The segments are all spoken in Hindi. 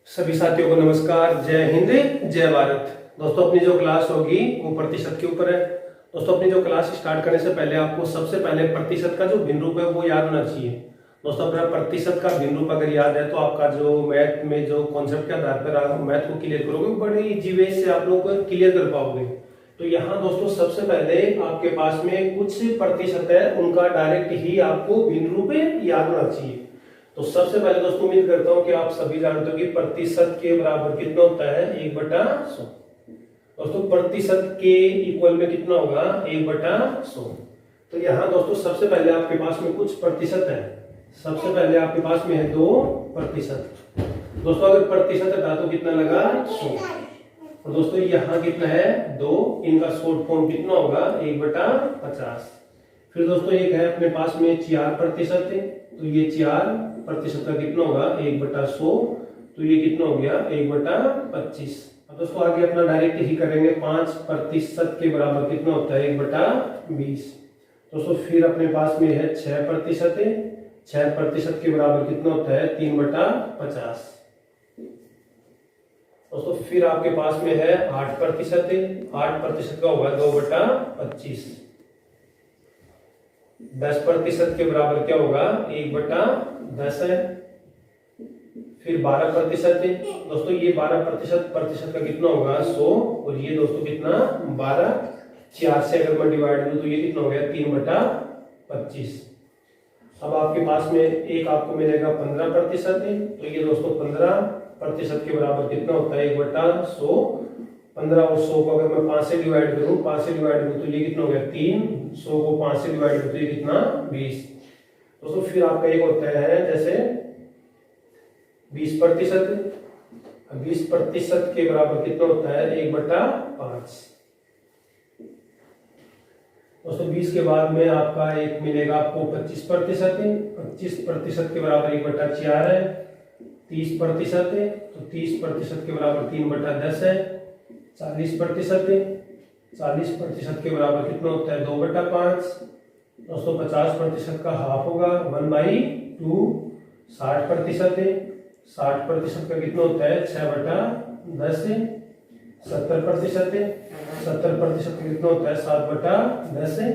सभी साथियों को नमस्कार। जय हिंद जय भारत। दोस्तों अपनी जो क्लास होगी वो प्रतिशत के ऊपर है। दोस्तों अपनी जो क्लास स्टार्ट करने से पहले आपको सबसे पहले प्रतिशत का जो भिन्न रूप है वो याद होना चाहिए। दोस्तों अपना प्रतिशत का भिन्न रूप अगर याद है तो आपका जो मैथ में जो कॉन्सेप्ट के आधार पर आप मैथ को क्लियर करोगे बड़े इजी वे से आप लोग क्लियर कर पाओगे। तो यहाँ दोस्तों सबसे पहले आपके पास में कुछ प्रतिशत है, उनका डायरेक्ट ही आपको भिन्न रूप याद होना चाहिए। तो सबसे पहले दोस्तों उम्मीद करता हूं कि आप सभी जानते हो कि प्रतिशत के बराबर कितना होता है 1/100। दोस्तों प्रतिशत के इक्वल में कितना होगा 1/100। तो यहाँ दोस्तों सबसे पहले आपके पास में कुछ प्रतिशत है। सबसे पहले आपके पास में है 2%। दोस्तों अगर प्रतिशत हटा तो कितना लगा 100। और दोस्तों यहाँ कितना है 2, इनका शॉर्ट फॉर्म कितना होगा 1/50। फिर दोस्तों एक है अपने पास में 4% है, तो ये 4% का कितना होगा 1/100। तो ये कितना हो गया 1/25। अब दोस्तों आगे अपना डायरेक्ट ही करेंगे। 5% के बराबर कितना होता है 1/20। दोस्तों फिर अपने पास में है 6% है। 6% के बराबर कितना होता है 3/50। दोस्तों फिर आपके पास में है 8% है। 8% का होगा 2/25। 10% के बराबर क्या होगा 1/10 है। फिर 12% है। दोस्तों ये 12% का कितना होगा 100। और ये दोस्तों कितना 12, 4 से अगर मैं डिवाइड करूं तो ये कितना हो गया 3/25। अब आपके पास में एक आपको मिलेगा 15% है। तो ये दोस्तों 15% के बराबर कितना होता है 1/100। 15 और 100 को अगर मैं 5 से डिवाइड करूं, 5 से डिवाइड करूं तो ये कितना हो गया 3। 100 को 5 से डिवाइड करूं तो ये कितना 20। दोस्तों फिर आपका एक होता है जैसे 20%। 20% के बराबर कितना होता है 1/5। दोस्तों 20 के बाद में आपका एक मिलेगा आपको 25% है। 25% के बराबर 1/4 है। 30% है, तो 30% के बराबर 3/10 है। 40% है। 40% के बराबर कितना होता है 2/5। दोस्तों 50% का हाफ होगा 1/2। 60% है। 60% का कितना होता है 6/10 है। 70% है। 70% का कितना होता है 7/10 है।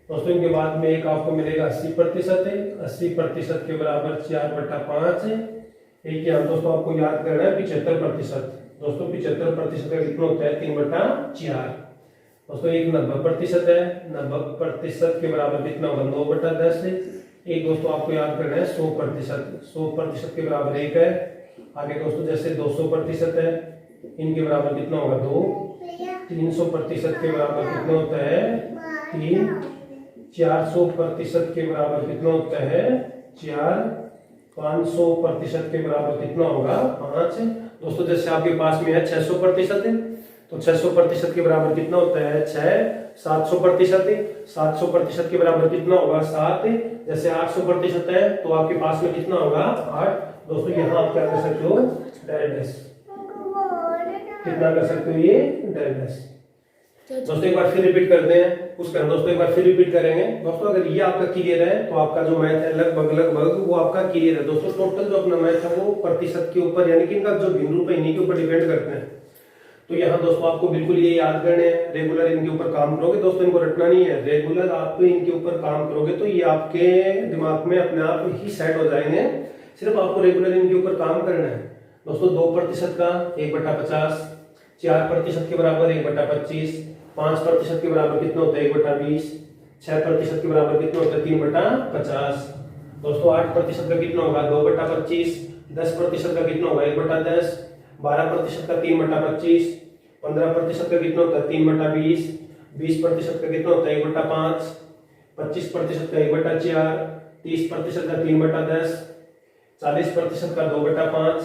दोस्तों इनके बाद में एक आपको मिलेगा 80% है। 80% के बराबर 4/5 है। एक यहाँ दोस्तों आपको याद करना है 75%। दोस्तों 75% का कितना होता है 3/4। दोस्तों एक 90% है। 90% के बराबर कितना होगा 2/10 है। एक दोस्तों आपको याद करना है 100%। 100% के बराबर 1 है। आगे दोस्तों जैसे 200% है, इनके बराबर कितना होगा 2। 300% के बराबर कितना होता है 3। 400% के बराबर कितना होता है 4। 500% के बराबर कितना होगा 5। दोस्तों जैसे आपके पास में है 600% है, तो 600% के बराबर कितना होता है 6। 700% है। 700% के बराबर कितना होगा 7। जैसे 800% है तो आपके पास में कितना होगा 8। दोस्तों यहाँ आप क्या कर सकते हो डायरेक्ट कितना कर सकते हो ये डायरेक्ट। दोस्तों एक बार फिर रिपीट करते हैं उसका। दोस्तों एक बार फिर रिपीट करेंगे। दोस्तों अगर ये आपका क्लियर है तो आपका जो मैथ है लगभग वो आपका क्लियर है। दोस्तों टोटल जो अपना मैथ है वो प्रतिशत के ऊपर यानी कि इनका जो भिन्न रूप है इन्हीं के ऊपर डिपेंड करते हैं। तो यहाँ दोस्तों आपको बिल्कुल ये याद करने हैं, रेगुलर इनके ऊपर काम करोगे। दोस्तों इनको रटना नहीं है, रेगुलर आप इनके ऊपर काम करोगे तो ये आपके दिमाग में अपने आप ही सेट हो जाएंगे। सिर्फ आपको रेगुलर इनके ऊपर काम करना है। दोस्तों 2% का 1/50। 4% के बराबर 1/25। 5% के बराबर कितना होता है 1/20। 6% के बराबर कितना होता है 3/50। दोस्तों 8% का कितना होगा 2/25। 10% का कितना होगा 1/10। 12% का 3/25। 15% का कितना होता है 3/20। 20% का कितना होता है 1/5। 25% का 1/4। 30% का 3/10। 40% का 2/5।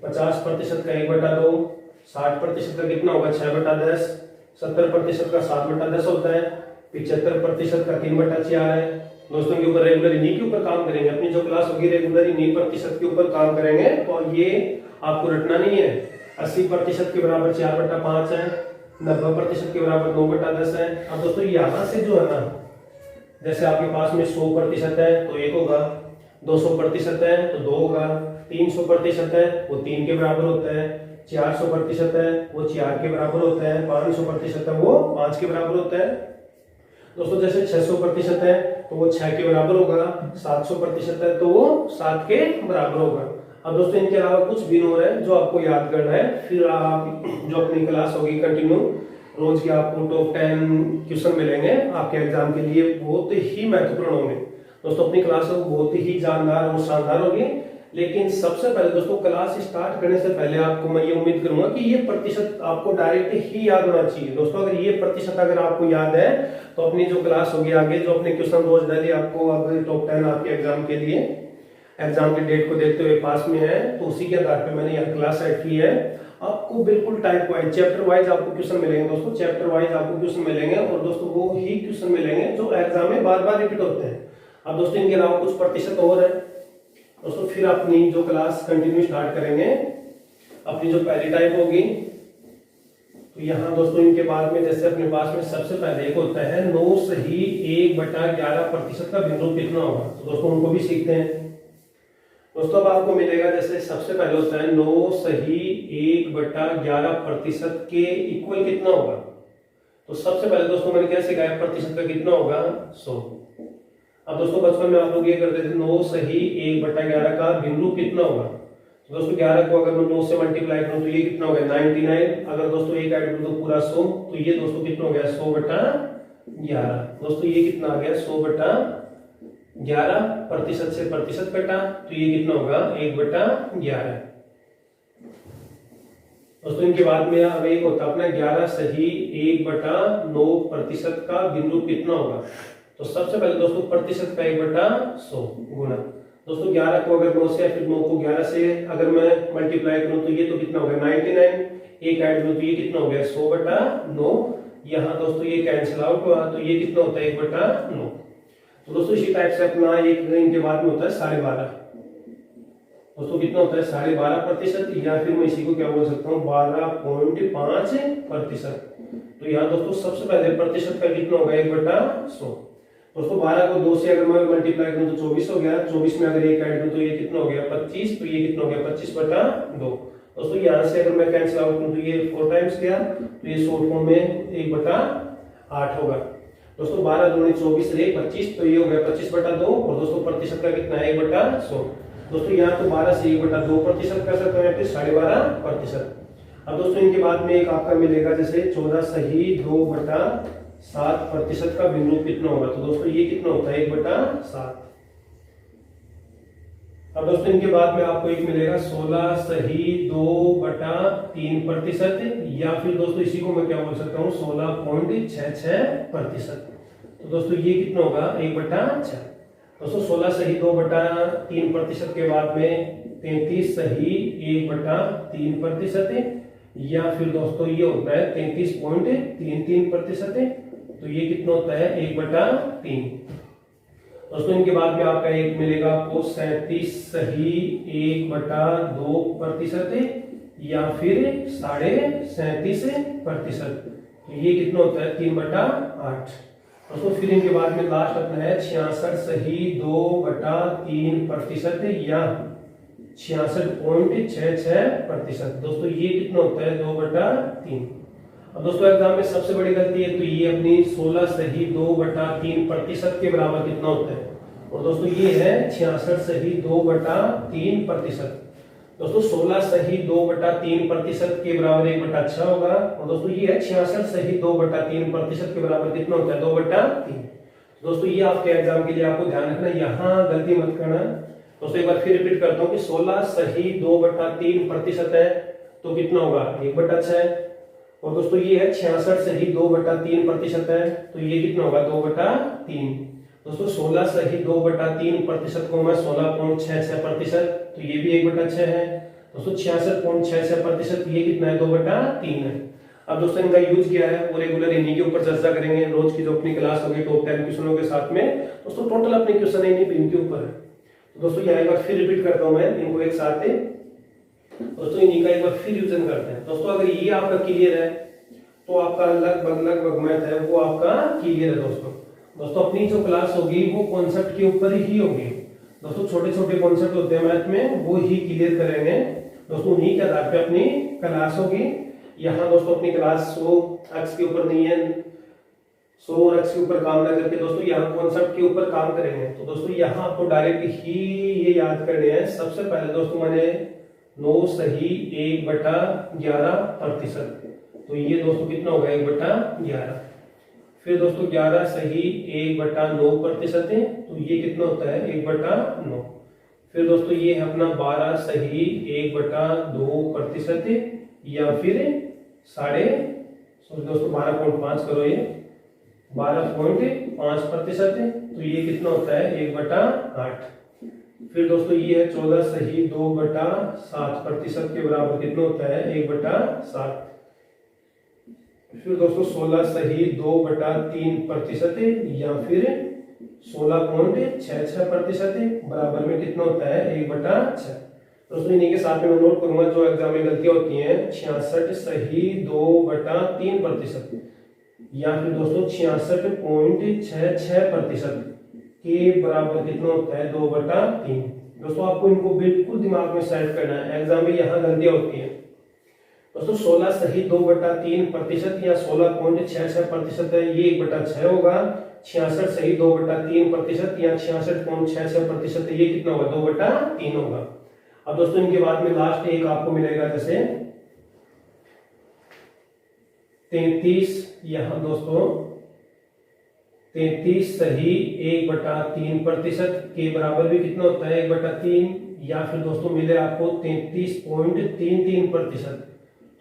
50% का 1/2। 60% का कितना होगा 6/10। 70% का 7/10 होता है। 75% का 3/4 है। दोस्तों के ऊपर रेगुलर इन्हीं के ऊपर काम करेंगे। अपनी जो क्लास होगी रेगुलर इन्हीं प्रतिशत के ऊपर काम करेंगे और ये आपको रटना नहीं है। 80% के बराबर 4/5 है। 90% के बराबर 2/10 है। अब दोस्तों यहाँ से जो है ना जैसे आपके पास में 100% है तो 1 होगा। 200% है तो 2 होगा, 300% है वो 3 के बराबर होता है, 400% है वो 4 के बराबर होता है, 500% है वो 5 के बराबर होता है। दोस्तों जैसे 600% है तो वो 6 के बराबर होगा, 700% है तो वो 7 के बराबर होगा। अब दोस्तों इनके अलावा कुछ भी और है जो आपको याद करना है, फिर आप जो अपनी क्लास होगी कंटिन्यू, रोज के आपको टॉप 10 क्वेश्चन मिलेंगे आपके एग्जाम के लिए, बहुत ही महत्वपूर्ण होंगे। दोस्तों अपनी क्लास बहुत ही जानदार और शानदार होगी। लेकिन सबसे पहले दोस्तों क्लास स्टार्ट करने से पहले आपको मैं ये उम्मीद करूंगा कि ये प्रतिशत आपको डायरेक्ट ही याद होना चाहिए। दोस्तों अगर ये प्रतिशत अगर आपको याद है तो अपनी जो क्लास होगी आगे, जो अपने क्वेश्चन रोज डेली आपको अब टॉप 10 आपके एग्जाम के लिए, एग्जाम की डेट को देखते हुए पास में है, तो उसी के आधार पर मैंने यहाँ क्लास सेट की है। आपको बिल्कुल टाइप वाइज, चैप्टर वाइज आपको क्वेश्चन मिलेंगे दोस्तों, चैप्टर वाइज आपको क्वेश्चन मिलेंगे और दोस्तों वो ही क्वेश्चन मिलेंगे जो एग्जाम में बार बार रिपीट होते हैं। अब दोस्तों इनके अलावा कुछ प्रतिशत और है दोस्तों, फिर अपनी जो क्लास कंटिन्यू स्टार्ट करेंगे। अपनी जो पहली टाइप होगी तो यहाँ दोस्तों इनके बाद में जैसे अपने पास में सबसे पहले एक होता है 9 सही 1/11% का भिन्न कितना होगा, तो दोस्तों उनको भी सीखते हैं। दोस्तों अब आपको मिलेगा जैसे सबसे पहले होता है 9 सही 1/11% के इक्वल कितना होगा। तो सबसे पहले दोस्तों मैंने क्या सिखाया, प्रतिशत का कितना होगा 100। अब दोस्तों बचपन में आप लोग ये करते थे 9 सही 1/11 का भिन्न कितना होगा। तो दोस्तों 11 को अगर मैं 9 से मल्टीप्लाई करूं तो ये कितना हो गया 99। अगर दोस्तों एक ऐड करूं तो पूरा 100, तो ये दोस्तों कितना हो गया 100/11। दोस्तों ये कितना आ गया 100/11, प्रतिशत से प्रतिशत कटा तो ये कितना होगा 1/11। दोस्तों इनके बाद में अब एक होता है अपना 11 सही 1/9% का भिन्न कितना होगा। तो सबसे पहले दोस्तों प्रतिशत का 1/100 गुना, दोस्तों 11 को अगर 9 से या फिर 9 को 11 से अगर मैं मल्टीप्लाई करूं तो ये तो कितना हो गया 99, एक ऐड करूं तो ये कितना हो गया 100/9। यहाँ दोस्तों ये कैंसिल आउट हुआ तो ये कितना होता है 1/9। तो दोस्तों इसी टाइप से अपना एक इनके बाद में होता है 12.5। दोस्तों कितना होता है 12.5%, या फिर मैं इसी को क्या बोल सकता हूँ 12.5%। तो यहाँ दोस्तों सबसे पहले प्रतिशत का कितना होगा 1/100। दोस्तों 12 को 2 से अगर मैं मल्टीप्लाई करूं तो 24 हो गया, 24 में अगर एक ऐड करूं तो ये कितना हो गया 25, तो ये कितना हो गया 25/2। दोस्तों यहाँ से अगर मैं कैंसिल आउट करूं तो ये 4 टाइम्स गया, तो ये शॉर्ट फॉर्म में 1/8 होगा। दोस्तों 12 दूनी 24 से 25, तो ये हो गया 25/2 और दोस्तों प्रतिशत का कितना है 1/100। दोस्तों यहाँ तो 12 से 1/2% कर सकते हैं, फिर 12.5%। अब दोस्तों इनके बाद में एक आपका मिलेगा जैसे 14 सही 2/7% का भिन्न कितना होगा। तो दोस्तों ये कितना होता है 1/7। अब दोस्तों इनके बाद में आपको एक मिलेगा 16 सही 2/3%, या फिर दोस्तों इसी को मैं क्या बोल सकता हूँ 16.66%। तो दोस्तों ये कितना होगा 1/6। दोस्तों 16 सही 2/3% के बाद में 33 सही 1/3%, या फिर दोस्तों ये होता है 33.33%। तो ये कितना होता है 1/3। दोस्तों इनके बाद में आपका एक मिलेगा आपको 37 सही 1/2%, या फिर 37.5%। तो ये कितना होता है 3/8। दोस्तों फिर इनके बाद में लास्ट अपना है 66 सही 2/3%, या 66.66%। दोस्तों ये कितना होता है 2/3। अब दोस्तों एग्जाम में सबसे बड़ी गलती है तो ये अपनी 16 सही 2/3% के बराबर कितना होता है, और दोस्तों ये है 66 सही 2/3%। दोस्तों 16 सही 2/3% के बराबर 1/6 होगा, और दोस्तों ये है 66 सही 2/3% के बराबर कितना होता है 2/3। दोस्तों ये आपके एग्जाम के लिए आपको ध्यान रखना, यहाँ गलती मत करना। दोस्तों एक बार फिर रिपीट करता हूँ कि 16 सही 2/3% है तो कितना होगा 1/6 है, और दोस्तों ये है 66 सही 2/3% है तो ये कितना होगा 2/3। दोस्तों 16 सही 2/3% को मैं 16.66%, तो ये भी 1/6 है। दोस्तों 66.66% ये कितना है 2/3 है। अब दोस्तों इनका यूज किया है वो रेगुलर इन्हीं के ऊपर चर्चा करेंगे रोज की जो अपनी क्लास होगी टॉप 10 क्वेश्चनों के साथ में। दोस्तों टोटल अपने क्वेश्चन है इनके ऊपर है। तो दोस्तों यहाँ एक बार फिर रिपीट करता हूँ मैं इनको एक साथ है। दोस्तों इन्हीं का एक बार फिर रिवीजन करते हैं। दोस्तों अगर ये आपका क्लियर है तो आपका लगभग मैथ है वो आपका क्लियर है। दोस्तों अपनी जो क्लास होगी वो कॉन्सेप्ट के ऊपर ही होगी। दोस्तों छोटे छोटे कॉन्सेप्ट होते हैं मैथ में, वो ही क्लियर करेंगे दोस्तों उन्हीं के आधार पे अपनी क्लास होगी। यहाँ दोस्तों अपनी क्लास 100 अक्ष के ऊपर नहीं है, 100 अक्ष के ऊपर काम ना करके दोस्तों यहाँ कॉन्सेप्ट के ऊपर काम करेंगे। तो दोस्तों यहाँ आपको डायरेक्ट ही ये याद करने हैं। सबसे पहले दोस्तों मैंने 9 सही 1/11%, तो ये दोस्तों कितना होगा 1/11। फिर दोस्तों 11 सही 1/9% है, तो ये कितना होता है 1/9। फिर दोस्तों ये है अपना 12 सही 1/2% है, या फिर दोस्तों 12.5 करो, ये 12.5% है, तो ये कितना होता है 1/8। फिर दोस्तों ये है 14 सही 2/7% के बराबर कितना होता है 1/7। फिर दोस्तों 16 सही 2/3% है, या फिर 16.66% है, बराबर में कितना होता है 1/6। दोस्तों इन्हीं के साथ में मैं नोट करूंगा जो एग्जाम में गलतियां होती हैं। 66 सही 2/3%, या फिर दोस्तों 66.66% के बराबर कितना होता है 2/3। दोस्तों आपको इनको बिल्कुल दिमाग में सेट करना है, एग्जाम में यहाँ गलतियां होती हैं। दोस्तों 16 सही 2/3% या 16.66% है, ये 1/6 होगा। 66 सही 2/3% या 66.66% है, ये कितना होगा 2/3 होगा। अब दोस्तों इनके बाद में लास्ट एक आपको मिलेगा जैसे 33, यहाँ दोस्तों 33 सही 1/3% के बराबर भी कितना होता है 1/3, या फिर दोस्तों मिले आपको 33.33%,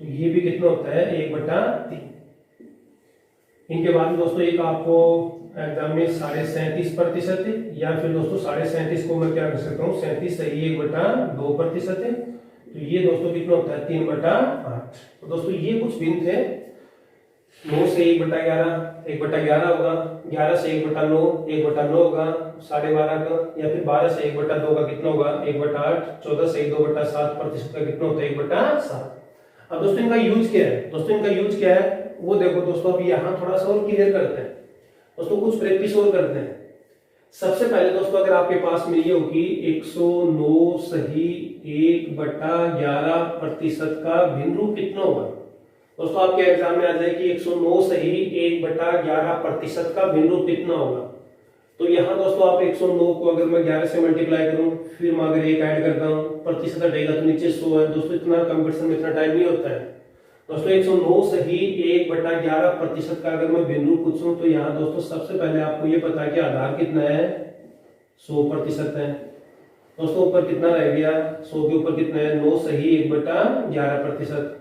तो ये भी कितना होता है 1/3। इनके बाद दोस्तों एक आपको एग्जाम में 37.5% है, या फिर दोस्तों 37.5 को मैं क्या कर सकता हूँ 37 सही 1/2% है, तो ये दोस्तों कितना होता है 3/8। तो दोस्तों ये कुछ भिन्न थे। 9 से 1/11 1/11 होगा, 11 से 1/9 1/9 होगा 12.5 का, या फिर 12 से 1/2 का कितना होगा 1/8, 14 से 2/7% का कितना होता है 1/7। अब दोस्तों इनका यूज क्या है, दोस्तों इनका यूज क्या है वो देखो दोस्तों। अब यहाँ थोड़ा सा और क्लियर करते हैं दोस्तों, कुछ प्रैक्टिस और करते हैं। सबसे पहले दोस्तों अगर आपके पास में ये होगी 109 सही 1/11% का भिन्न रूप कितना होगा। दोस्तों आपके एग्जाम में आ जाए कि 109 सही 1/11% का भिन्न रूप कितना होगा। तो यहाँ दोस्तों आप 109 को अगर मैं 11 से मल्टीप्लाई करूं, फिर मैं अगर 1 ऐड करता हूं, प्रतिशत हटेगा तो नीचे 100 है। दोस्तों इतना कंपटीशन में इतना टाइम नहीं होता है। दोस्तों 109 सही 1/11% का अगर मैं भिन्न रूप पूछूं, तो यहाँ दोस्तों सबसे पहले आपको ये पता है कि आधार कितना है 100% है। दोस्तों ऊपर कितना रह गया 100 के ऊपर कितना है 9 सही 1/11%।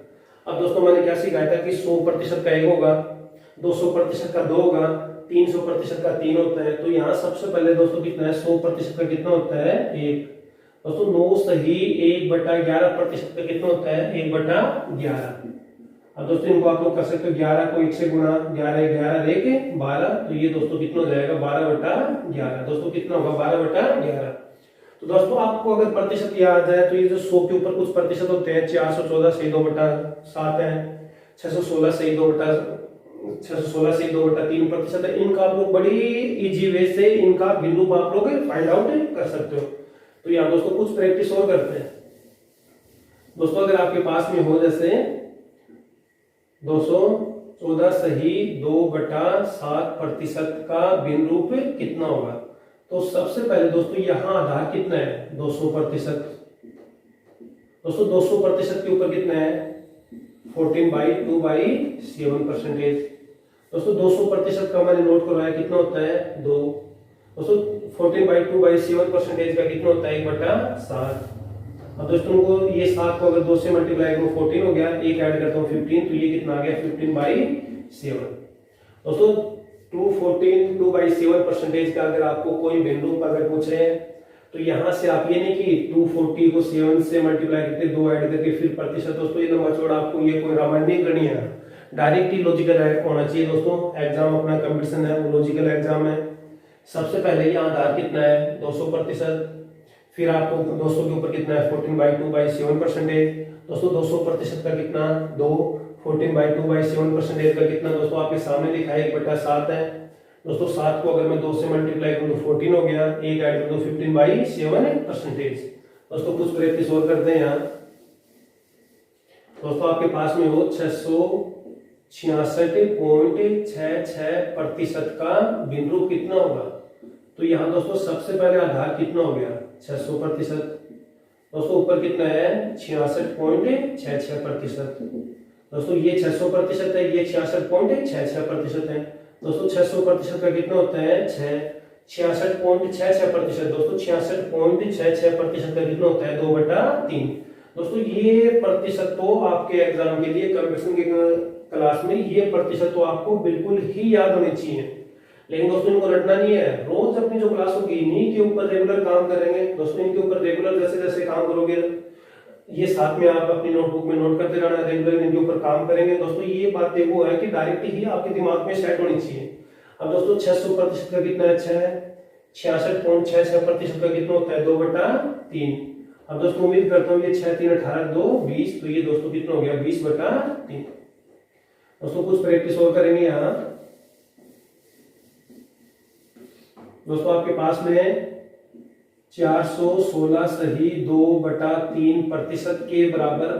अब दोस्तों मैंने क्या सिखाया था कि 100% का 1 होगा, 200% का 2 होगा, 300% का 3 होता है। तो यहाँ सबसे पहले दोस्तों कितना है 100% का कितना होता है 1। दोस्तों 9 सही 1/11% का कितना होता है 1/11। अब दोस्तों इनको आप लोग कर सकते हो 11 को 1 से गुणा, 11 11 लेके 12, तो ये दोस्तों कितना हो जाएगा 12/11। दोस्तों कितना होगा 12/11। तो दोस्तों आपको अगर प्रतिशत याद है तो ये जो 100 के ऊपर कुछ प्रतिशत होते हैं 414 सही 2/7 है, 616 सही 2/3% है। इनका आप लोग बड़ी इजी वे से इनका भिन्न रूप आप लोग फाइंड आउट कर सकते हो। तो यहाँ दोस्तों कुछ प्रैक्टिस और करते हैं। दोस्तों अगर आपके पास में हो जैसे 214 सही 2/7% का भिन्न रूप कितना होगा, तो सबसे पहले दोस्तों यहाँ आधार कितना है 200%। दोस्तों 200% के ऊपर कितना है 14/2/7%। दोस्तों 200% का मैंने नोट करवाया कितना होता है 2। दोस्तों 14/2/7% का कितना होता है 1/7। अब दोस्तों को ये 7 को अगर 2 से मल्टीप्लाई करो 14 हो गया, 1 ऐड करता हूँ 15, तो ये कितना आ गया 15/7। दोस्तों 214/7% का अगर आपको कोई भिन्न रूप अगर पूछे तो यहाँ से आप ये नहीं कि 240 को 7 से मल्टीप्लाई करके 2 ऐड करके फिर प्रतिशत। दोस्तों ये लंबा चौड़ा आपको ये कोई रामायण नहीं करनी है, डायरेक्ट ही लॉजिकल होना चाहिए। दोस्तों एग्जाम अपना कंपटीशन है, वो लॉजिकल एग्जाम है। सबसे पहले यहाँ आधार कितना है 200%, फिर आपको 200 के ऊपर कितना है 14/2/7%। दोस्तों 200% का कितना 2, 14/2/7% का कितना दोस्तों आपके सामने लिखा है 1/7 है। दोस्तों 7 को अगर मैं 2 से मल्टीप्लाई करूँ तो 14 हो गया, एक ऐड कर दो 15/7%। दोस्तों कुछ प्रैक्टिस और करते हैं यहाँ। दोस्तों आपके पास में हो 666.66% का भिन्न रूप कितना होगा। तो यहाँ दोस्तों सबसे पहले आधार कितना हो गया 600%। दोस्तों ऊपर कितना है 66.66%। दोस्तों ये 600% है, ये 66.66% है। दोस्तों 600% का कितना होता है 66.66%। दोस्तों 66.66% का कितना होता है 2/3। दोस्तों ये प्रतिशत तो आपके एग्जाम के लिए कंपटीशन की क्लास में ये प्रतिशत तो आपको बिल्कुल ही याद होने चाहिए, लेकिन दोस्तों इनको रटना नहीं है। रोज अपनी जो क्लास होगी इन्हीं के ऊपर रेगुलर काम करेंगे। दोस्तों इनके ऊपर रेगुलर जैसे जैसे काम करोगे ये साथ में आप अपनी नोटबुक में नोट करते रहना, रेगुलर इनके ऊपर काम करेंगे। दोस्तों ये बातें वो है कि डायरेक्ट ही आपके दिमाग में सेट होनी चाहिए। अब दोस्तों 600% का कितना है 66.66% का कितना होता है 2/3। अब दोस्तों उम्मीद करता हूँ ये 6 3 18 2 20, तो ये दोस्तों कितना हो गया 20/3। दोस्तों कुछ प्रैक्टिस और करेंगे यहाँ। दोस्तों आपके पास में 416 सही 2/3% के बराबर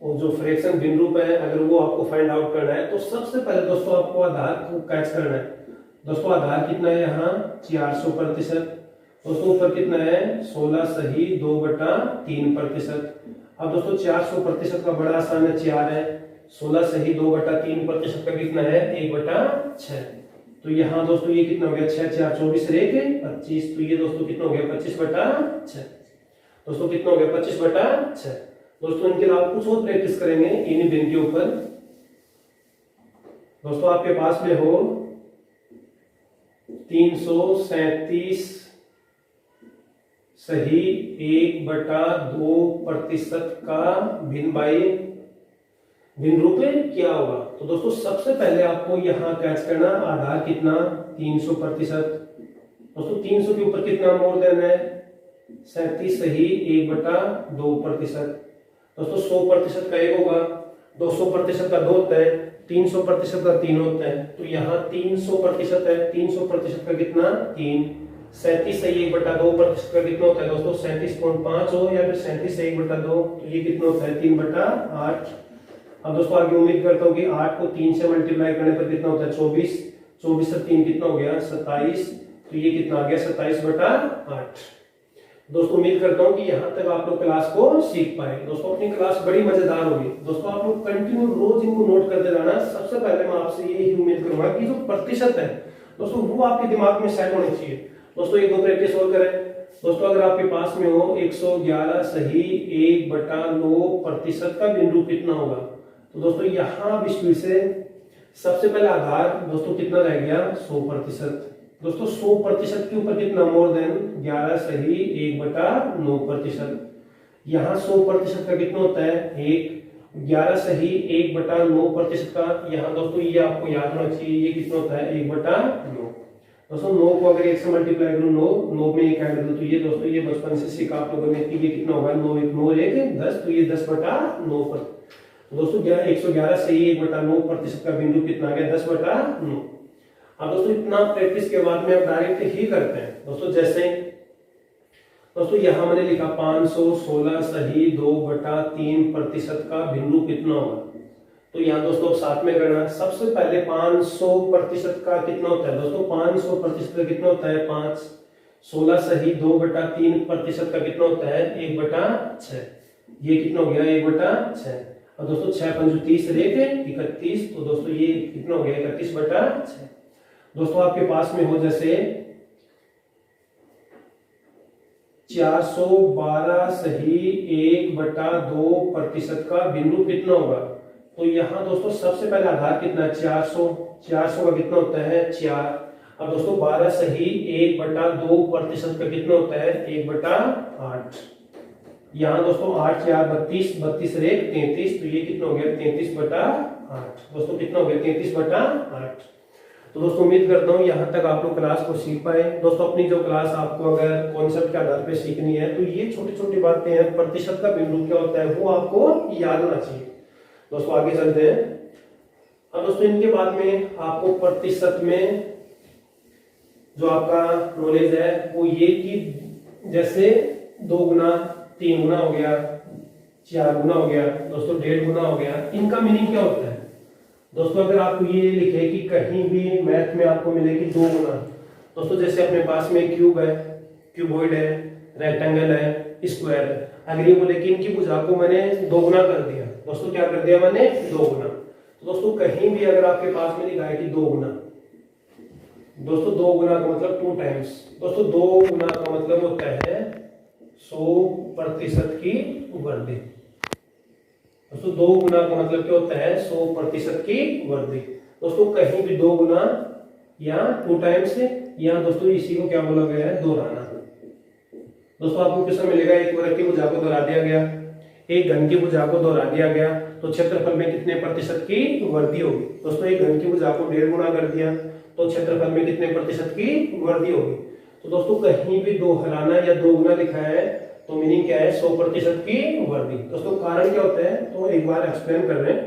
और जो फ्रैक्शन भिन्न रूप है अगर वो आपको फाइंड आउट करना है तो सबसे पहले दोस्तों आपको आधार को कैच करना है। दोस्तों आधार कितना है यहाँ 400%। दोस्तों ऊपर कितना है 16 सही 2/3%। अब दोस्तों 400% का बड़ा आसान है 4 है, 16 सही 2/3% का कितना है 1/6। तो यहाँ दोस्तों ये कितना हो गया 6 4 24 25, तो ये दोस्तों कितना हो गया 25/6। दोस्तों कितना हो गया 25/6। दोस्तों इनके अलावा कुछ और प्रैक्टिस करेंगे इन भिन्न के ऊपर। दोस्तों आपके पास में हो 337 सही 1/2% का भिन्न रूप क्या होगा। तो दोस्तों सबसे पहले आपको यहाँ कैच करना आधार कितना 300%। दोस्तों 300 के ऊपर कितना मोर देन है 37 सही 1/2%। दोस्तों 100% का 1 होगा, 200% का 2 होता है, 300% का 3 होता है। तो यहाँ 300% है, 300% का कितना 3, 37 सही 1/2% का कितना होता है दोस्तों 37.5 हो या फिर 37 सही 1/2, तो ये कितना होता है 3/8। अब दोस्तों आगे उम्मीद करता हूँ कि 8 को 3 से मल्टीप्लाई करने पर कितना होता है 24, 24 से 3 कितना हो गया 27, तो ये कितना आ गया 27/8। दोस्तों उम्मीद करता हूँ कि यहाँ तक आप लोग क्लास को सीख पाए। दोस्तों अपनी क्लास बड़ी मजेदार होगी। दोस्तों आप लोग कंटिन्यू रोज इनको नोट करते रहना। सबसे पहले मैं आपसे यही उम्मीद करूंगा कि जो प्रतिशत है दोस्तों वो आपके दिमाग में सेट होने चाहिए। दोस्तों एक दो प्रैक्टिस और करें। दोस्तों अगर आपके पास में हो 111 सही 1/9% का भिन्न रूप कितना होगा। तो दोस्तों यहाँ स्पीड से सबसे पहले आधार दोस्तों कितना रह गया 100%। दोस्तों 100% के ऊपर कितना मोर देन 11 सही 1/9%। यहाँ 100% का कितना होता है 1, 11 सही 1/9% का यहाँ दोस्तों ये आपको याद होना चाहिए ये कितना होता है 1/9। दोस्तों 9 को अगर 1 से मल्टीप्लाई करूँ 9 में 1 ऐड करूँ तो ये दोस्तों ये बचपन से सीखा आप लोगों ने कि ये कितना होगा 9 1 9 1 10, तो ये 10/9 पर। दोस्तों 111 से 1/9% का बिंदु कितना आ गया 10/9। अब दोस्तों इतना प्रैक्टिस के बाद में अब डायरेक्ट ही करते हैं। दोस्तों जैसे दोस्तों यहाँ मैंने लिखा 516 सही 2/3% का बिंदु कितना होगा। तो यहाँ दोस्तों साथ में करना। सबसे पहले 500% का कितना होता है दोस्तों 500% का कितना होता है 5, 16 सही 2/3% का कितना होता है 1/6, ये कितना हो गया 1/6। और दोस्तों 6 5 30 31, तो दोस्तों ये कितना हो गया 31/6। दोस्तों आपके पास में हो जैसे 412 सही 1/2% का बिंदु कितना होगा। तो यहाँ दोस्तों सबसे पहले आधार कितना है 400, 400 का कितना होता है 4। अब दोस्तों 12 सही 1/2% का कितना होता है 1/8। यहाँ दोस्तों 8 4 32, 32 से 1 33, तो ये कितना हो गया 33/8। दोस्तों कितना हो गया 33/8। तो दोस्तों उम्मीद करता हूँ यहाँ तक आप लोग क्लास को सीख पाए। दोस्तों अपनी जो क्लास आपको अगर कॉन्सेप्ट के आधार पे सीखनी है तो ये छोटी छोटी बातें हैं, प्रतिशत का बिंदु क्या होता है वो आपको याद होना चाहिए। दोस्तों आगे चलते हैं। अब दोस्तों इनके बाद में आपको प्रतिशत में जो आपका नॉलेज है वो ये कि जैसे 2 गुना 3 गुना हो गया, 4 गुना हो गया दोस्तों, 1.5 गुना हो गया, इनका मीनिंग क्या होता है दोस्तों? अगर आपको ये लिखे कि कहीं भी मैथ में आपको मिले कि 2 गुना, दोस्तों जैसे अपने पास में क्यूब है, क्यूबॉइड है, रेक्टेंगल है, स्क्वायर है, अगर ये बोले कि इनकी भुजा को मैंने 2 गुना कर दिया दोस्तों, क्या कर दिया मैंने 2 गुना, तो दोस्तों कहीं भी अगर आपके पास में लिखा है कि 2 गुना, दोस्तों 2 गुना का मतलब 2 टाइम्स, दोस्तों 2 गुना का मतलब होता है 100% की वृद्धि। दोस्तों 2 गुना का मतलब क्या होता है 100% की वृद्धि। दोस्तों कहीं भी 2 गुना या 2 टाइम्स या दोस्तों इसी को क्या बोला गया है दोहराना। दोस्तों आपको क्वेश्चन मिलेगा एक वर्ग की भुजा को दोहरा दिया गया, एक घन की भुजा को दोहरा दिया गया, तो क्षेत्रफल में कितने प्रतिशत की वृद्धि होगी? दोस्तों एक घन की भुजा को 1.5 गुना कर दिया तो क्षेत्रफल में कितने प्रतिशत की वृद्धि होगी? तो दोस्तों कहीं भी दोहराना या 2 गुना लिखा है तो मीनिंग क्या है 100% की वृद्धि। दोस्तों कारण क्या होता है तो एक बार एक्सप्लेन कर रहे हैं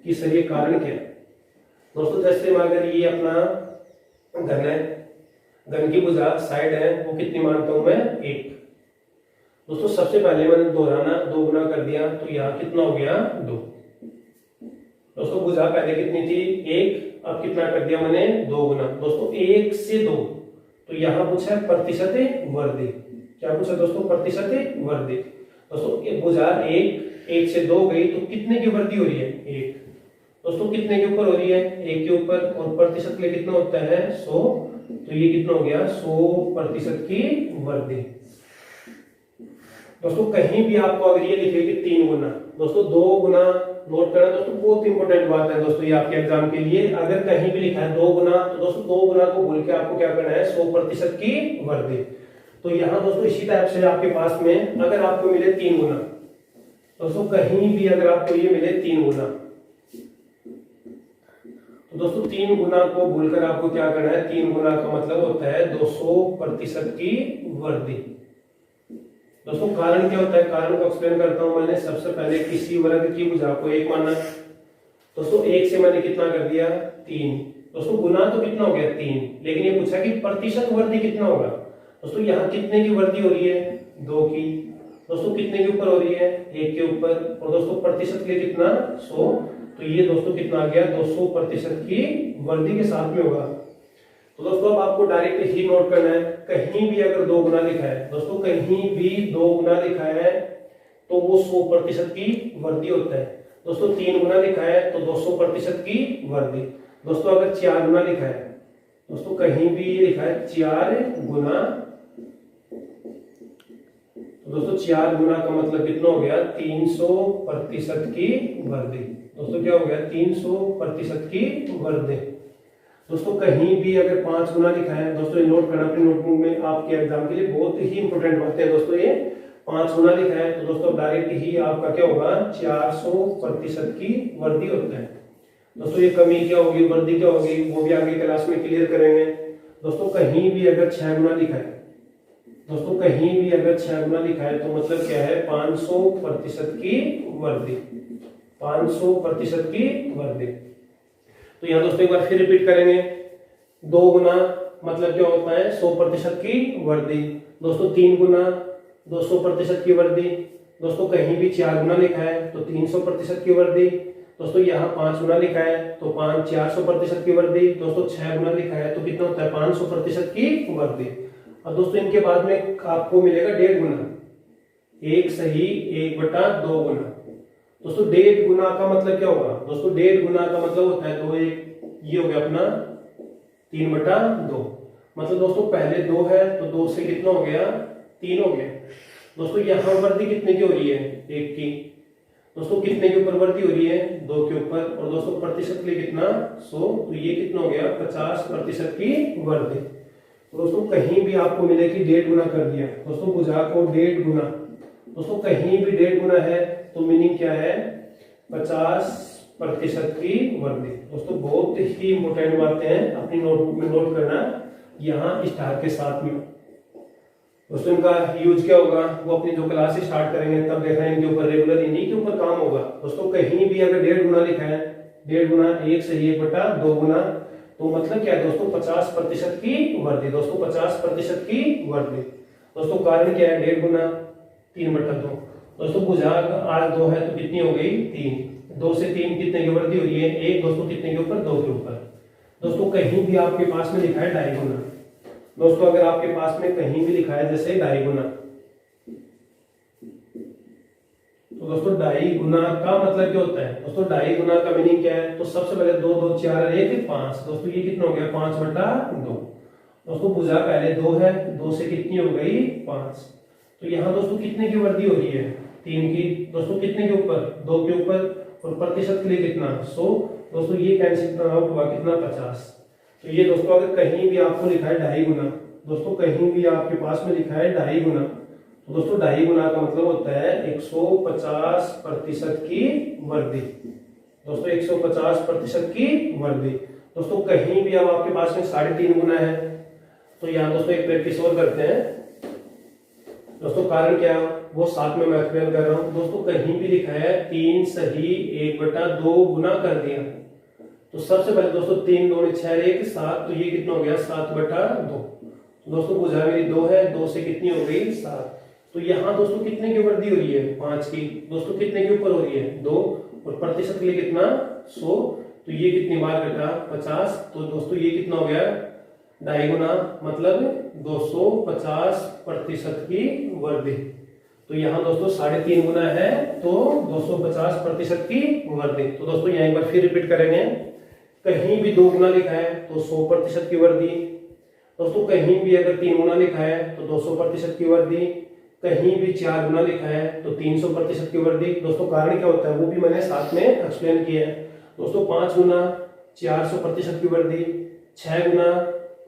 कि सर ये कारण क्या है। दोस्तों जैसे अगर ये अपना घन है, घन की भुजा साइड है वो कितनी मानता हूं मैं 1। दोस्तों सबसे पहले मैंने दोहराना 2 गुना कर दिया तो यहाँ कितना हो गया 2। दोस्तों भुजा पहले कितनी थी 1, अब कितना कर दिया मैंने 2 गुना। दोस्तों 1 से 2 तो यहाँ पूछा है प्रतिशत वृद्धि, क्या पूछा दोस्तों प्रतिशत वृद्धि। दोस्तों ये भुजा 1 से 2 गई तो कितने की वृद्धि हो रही है 1। दोस्तों कितने के ऊपर हो रही है 1 के ऊपर, और प्रतिशत के लिए कितना होता है 100, तो ये कितना हो गया 100% की वृद्धि। दोस्तों कहीं भी आपको अगर ये लिखे कि 3 गुना, दोस्तों 2 गुना नोट करना दोस्तों बहुत इंपॉर्टेंट बात है दोस्तों ये आपके एग्जाम के लिए। अगर कहीं भी लिखा है 2 गुना तो दोस्तों 2 गुना को बोल के आपको क्या करना है 100% की वृद्धि। तो यहाँ दोस्तों इसी टाइप से आपके पास में अगर आपको मिले 3 गुना, दोस्तों कहीं भी अगर आपको ये मिले 3 गुना तो दोस्तों 3 गुना को बोलकर आपको क्या करना है 3 गुना का मतलब होता है 200% की वृद्धि। दोस्तों कारण क्या होता है, कारण को एक्सप्लेन करता हूं मैंने। सबसे पहले किसी वर्ग की भुजा को 1 माना, दोस्तों 1 से मैंने कितना कर दिया 3। दोस्तों गुना तो कितना हो गया 3, लेकिन ये पूछा कि प्रतिशत वृद्धि कितना होगा। दोस्तों यहाँ कितने की वृद्धि हो रही है 2 की। दोस्तों कितने के ऊपर हो रही है 1 के ऊपर, और दोस्तों प्रतिशत के लिए कितना 100, तो ये दोस्तों कितना आ गया 200% की वृद्धि के साथ में होगा। तो दोस्तों अब आपको डायरेक्ट ही नोट करना है, कहीं भी अगर 2 गुना लिखा है, दोस्तों कहीं भी 2 गुना लिखा है तो वो 100% की वृद्धि होता है। दोस्तों 3 गुना लिखा है तो 200% की वृद्धि। दोस्तों अगर 4 गुना लिखा है, दोस्तों कहीं भी लिखा है 4 गुना, तो दोस्तों 4 गुना का मतलब कितना हो गया 300% की वृद्धि। दोस्तों क्या हो गया 300% की वृद्धि। दोस्तों कहीं भी अगर 5 गुना लिखा है, दोस्तों ये नोट करना अपनी नोटबुक में, आपके एग्जाम के लिए बहुत ही इंपॉर्टेंट बातें हैं दोस्तों। ये 5 गुना लिखा है तो दोस्तों डायरेक्ट ही आपका क्या होगा 400% की वृद्धि होता है। दोस्तों ये कमी क्या होगी वृद्धि क्या होगी वो भी आगे क्लास में क्लियर करेंगे। दोस्तों कहीं भी अगर 6 गुना लिखा है, दोस्तों कहीं भी अगर 6 गुना लिखा है तो मतलब क्या है 500% की वृद्धि, 500% की वृद्धि। तो यहाँ दोस्तों एक बार फिर रिपीट करेंगे, 2 गुना मतलब क्या होता है 100% की वृद्धि। दोस्तों 3 गुना 200% की वृद्धि। दोस्तों कहीं भी 4 गुना लिखा है तो 300% की वृद्धि। दोस्तों यहाँ 5 गुना लिखा है तो 400% की वृद्धि। दोस्तों 6 गुना लिखा है तो कितना होता है 500% की वृद्धि। और दोस्तों इनके बाद में आपको मिलेगा 1.5 गुना, 1 सही 1/2 गुना। दोस्तों 1.5 गुना का मतलब क्या होगा दोस्तों 1.5 गुना का मतलब होता है 2 ये हो गया अपना 3/2। मतलब दोस्तों पहले 2 है तो 2 से कितना हो गया 3 हो गया। दोस्तों यहाँ वृद्धि कितने की हो रही है 1 की। दोस्तों कितने के ऊपर वृद्धि हो रही है 2 के ऊपर, और दोस्तों प्रतिशत के लिए कितना 100, तो ये कितना हो गया 50% की वृद्धि। तो दोस्तों कहीं भी आपको मिले कि 1.5 गुना कर दिया, दोस्तों भुजा को 1.5 गुना, दोस्तों कहीं भी 1.5 गुना है तो मीनिंग क्या है 50% की वृद्धि। दोस्तों बहुत ही इंपॉर्टेंट बातें हैं, अपनी नोटबुक में नोट करना यहाँ स्टार के साथ में। दोस्तों इनका यूज क्या होगा वो अपनी जो क्लास स्टार्ट करेंगे तब देखना इनके ऊपर रेगुलर इन्हीं के ऊपर काम होगा। दोस्तों कहीं भी अगर 1.5 गुना लिखा है, 1.5 गुना 1 से 1/2 गुना, तो मतलब क्या है दोस्तों, 50% की वर्दी। दोस्तों 50% की वर्दी। दोस्तों कारण क्या है, 1.5 गुना 3/2। दोस्तों भुजा आज 2 है तो कितनी हो गई, 3। 2 से 3 कितने की वृद्धि हो रही है, 1। दोस्तों कितने के ऊपर, 2 के ऊपर। दोस्तों कहीं भी आपके पास में लिखा है 2.5 गुना, दोस्तों अगर आपके पास में कहीं भी लिखा है जैसे 2.5 गुना, तो दोस्तों 2.5 गुना का मतलब क्या होता है, दोस्तों 2.5 गुना का मीनिंग क्या है, तो सबसे पहले 2 2 4 1 5। दोस्तों ये कितना हो गया, 5/2। दोस्तों भुजा पहले 2 है, 2 से कितनी हो गई, 5। तो यहाँ दोस्तों कितने की वृद्धि हो रही है, 3 की। दोस्तों कितने के ऊपर, 2 के ऊपर। और प्रतिशत के लिए कितना, 100। दोस्तों ये कैंसिल आउट हुआ कितना, 50। तो ये दोस्तों अगर कहीं भी आपको लिखा है 2.5 गुना, दोस्तों कहीं भी आपके पास में लिखा है 2.5 गुना, तो दोस्तों 2.5 गुना का मतलब होता है 150% की वृद्धि। दोस्तों 150% की वृद्धि। दोस्तों कहीं भी अब आपके पास में 3.5 गुना है, तो यहाँ दोस्तों एक प्रैक्टिस और करते हैं। दोस्तों कारण क्या है वो साथ में मैं एक्सप्लेन कर रहा हूं। दोस्तों कहीं भी लिखा है 3 सही 1/2 गुना कर दिया, तो सबसे पहले दोस्तों 3 2 6 1 7, तो ये कितना हो गया, 7/2। दोस्तों भुजा मेरी 2 है, 2 से कितनी हो गई, 7। तो यहाँ दोस्तों कितने की वृद्धि हो रही है, 5 की। दोस्तों कितने के ऊपर हो रही है, 2। और प्रतिशत के लिए कितना, 100। तो ये कितनी बार घटा, 50। तो दोस्तों ये कितना हो गया, 2.5 गुना मतलब 250% की वृद्धि। तो यहाँ दोस्तों 3.5 गुना है तो 250% की वृद्धि। तो दोस्तों यहाँ एक बार फिर रिपीट करेंगे। कहीं भी 2 गुना लिखा है तो 100% की वृद्धि। दोस्तों कहीं भी अगर 3 गुना लिखा है तो 200% की वृद्धि। कहीं भी 4 गुना लिखा है तो 300% की वृद्धि। दोस्तों कारण क्या होता है वो भी मैंने साथ में एक्सप्लेन किया है। दोस्तों 5 गुना 400% की वृद्धि, 6 गुना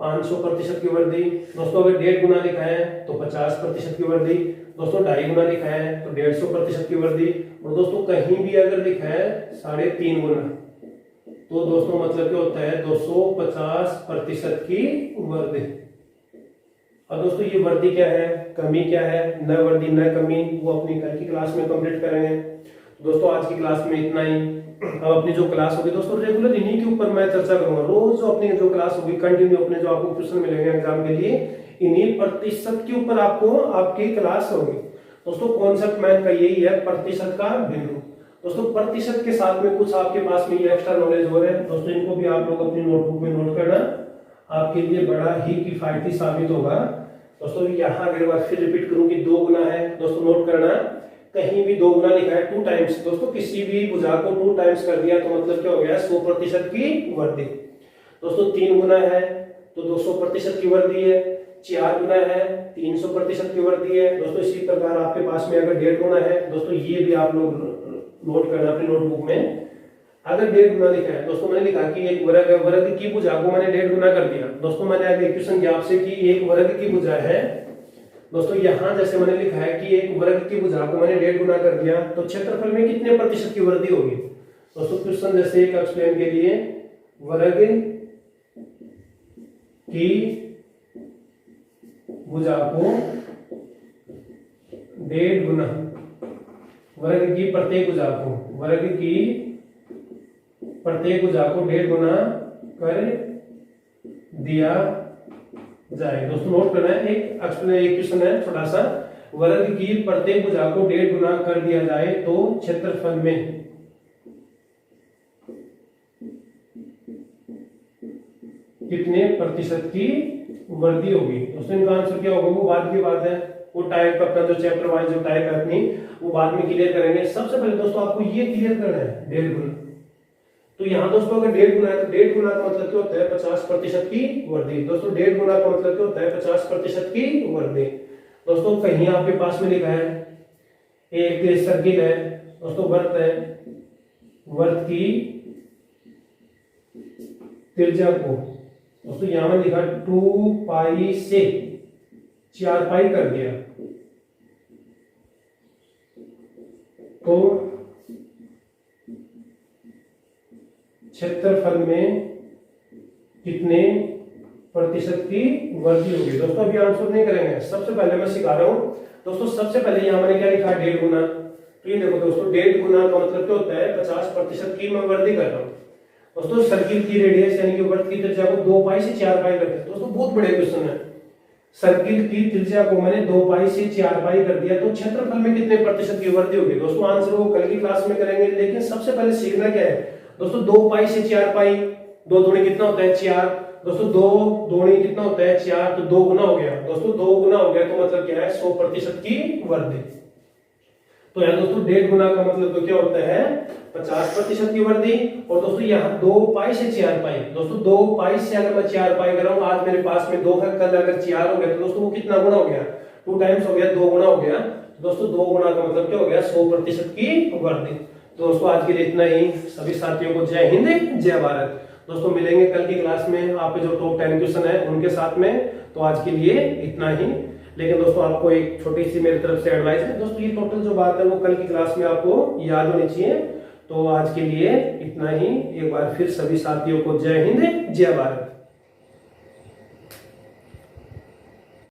500% की वृद्धि। दोस्तों अगर 1.5 गुना लिखा है तो 50% की वृद्धि। दोस्तों 2.5 गुना लिखा है तो 150% की वृद्धि। और दोस्तों कहीं भी अगर लिखा है 3.5 गुना, तो दोस्तों मतलब क्या होता है 250% की वृद्धि। और दोस्तों ये वृद्धि क्या है, कमी क्या है, न वृद्धि न कमी, वो अपनी कल की क्लास में कंप्लीट करेंगे। दोस्तों आज की क्लास में इतना ही। अब अपनी जो क्लास होगी दोस्तों रेगुलर इन्हीं के ऊपर मैं चर्चा करूंगा। रोज जो अपनी जो क्लास होगी कंटिन्यू, अपने जो आपको क्वेश्चन मिलेंगे एग्जाम के लिए, इन्हीं प्रतिशत के ऊपर आपको आपकी क्लास होगी। दोस्तों कॉन्सेप्ट मैथ का यही है, प्रतिशत का बिंदु। दोस्तों प्रतिशत के साथ में कुछ आपके पास में ये एक्स्ट्रा नॉलेज हो रहा है दोस्तों, इनको भी आप लोग अपनी नोटबुक में नोट करना, आपके लिए बड़ा ही किफायती साबित होगा। दोस्तों यहाँ अगर बार फिर रिपीट करूं कि 2 गुना है, दोस्तों नोट करना, कहीं भी 2 गुना लिखा है 2 टाइम्स, दोस्तों किसी भी भुजा को 2 टाइम्स कर दिया तो मतलब क्या हो गया, 100% की वृद्धि। दोस्तों 3 गुना है तो 200% की वृद्धि है। 4 गुना है 300% की वृद्धि है। दोस्तों इसी प्रकार आपके पास में अगर 1.5 गुना है, दोस्तों ये भी आप लोग नोट करना अपनी नोटबुक में। अगर 1.5 गुना लिखा है, दोस्तों मैंने लिखा कि एक वर्ग की भुजा को मैंने 1.5 गुना कर दिया। दोस्तों मैंने आगे इक्वेशन किया आपसे कि एक वर्ग की भुजा है, दोस्तों यहां जैसे मैंने लिखा है कि एक वर्ग की भुजा को मैंने 1.5 गुना कर दिया, तो क्षेत्रफल में कितने प्रतिशत की वृद्धि होगी। दोस्तों क्वेश्चन जैसे एक एक्सप्लेन के लिए, वर्ग की भुजा को 1.5 गुना, वर्ग की प्रत्येक भुजा को, वर्ग की प्रत्येक भुजा को 1.5 गुना कर दिया जाए। दोस्तों नोट करना है, एक क्वेश्चन है छोटा सा, वर्ग की प्रत्येक भुजा को 1.5 गुना कर दिया जाए तो क्षेत्रफल में कितने प्रतिशत की वृद्धि होगी। दोस्तों इनका आंसर क्या होगा वो बाद की बात है, वो टाइप अपना जो चैप्टर वाइज जो टाइप है अपनी वो बाद में क्लियर करेंगे। सबसे पहले दोस्तों आपको ये क्लियर करना है 1.5 गुना। तो यहाँ दोस्तों अगर 1.5 गुना है तो 1.5 गुना का मतलब क्या होता है 50% की वृद्धि। दोस्तों 1.5 गुना का मतलब क्या होता है 50% की वृद्धि। दोस्तों कहीं आपके पास में लिखा है एक सर्किल है, दोस्तों वृत्त है, वृत्त की त्रिज्या को दोस्तों यहां में लिखा 2 पाई से 4 पाई कर दिया, तो क्षेत्रफल में कितने प्रतिशत की वृद्धि होगी। दोस्तों अभी आंसर नहीं करेंगे, सबसे पहले मैं सिखा रहा हूं। दोस्तों सबसे पहले यहां मैंने क्या लिखा है 1.5 गुना, तो ये देखो दोस्तों 1.5 गुना का मतलब क्या होता है 50% की मैं वृद्धि कर रहा हूं। दोस्तों सर्किल की रेडियस यानी कि वृत्त की त्रिज्या को 2 पाई से 4 पाई कर दिया। दोस्तों बहुत बड़े क्वेश्चन है। सर्किल की त्रिज्या को मैंने 2 पाई से 4 पाई कर दिया तो क्षेत्रफल में कितने प्रतिशत की वृद्धि होगी? दोस्तों आंसर वो कल की क्लास में करेंगे, लेकिन सबसे पहले सीखना क्या है दोस्तों, 2 पाई से 4 पाई, 2 दूनी कितना होता है 4। दोस्तों 2 दूनी कितना होता है 4, तो 2 गुना हो गया। दोस्तों 2 गुना हो गया तो मतलब क्या है 100% की वृद्धि। तो यहाँ दोस्तों 1.5 गुना का मतलब तो क्या होता है 50% की वृद्धि। और दोस्तों यहाँ 2 पाई से 4 पाई, दोस्तों 2 पाई से अगर मैं 4 पाई कराऊं, आज मेरे पास में 2 है, कल अगर 4 हो गया तो दोस्तों वो कितना गुना हो गया, 2 टाइम्स हो गया, 2 गुना हो गया। दोस्तों 2 गुना का मतलब क्या हो गया 100% की वृद्धि। तो दोस्तों आज के लिए इतना ही। सभी साथियों को जय हिंद जय भारत। दोस्तों मिलेंगे कल की क्लास में आपके जो टॉप 10 क्वेश्चन है उनके साथ में। तो आज के लिए इतना ही। लेकिन दोस्तों आपको एक छोटी सी मेरी तरफ से एडवाइस है दोस्तों, ये टोटल जो बात है वो कल की क्लास में आपको याद होनी चाहिए। तो आज के लिए इतना ही। एक बार फिर सभी साथियों को जय हिंद जय भारत।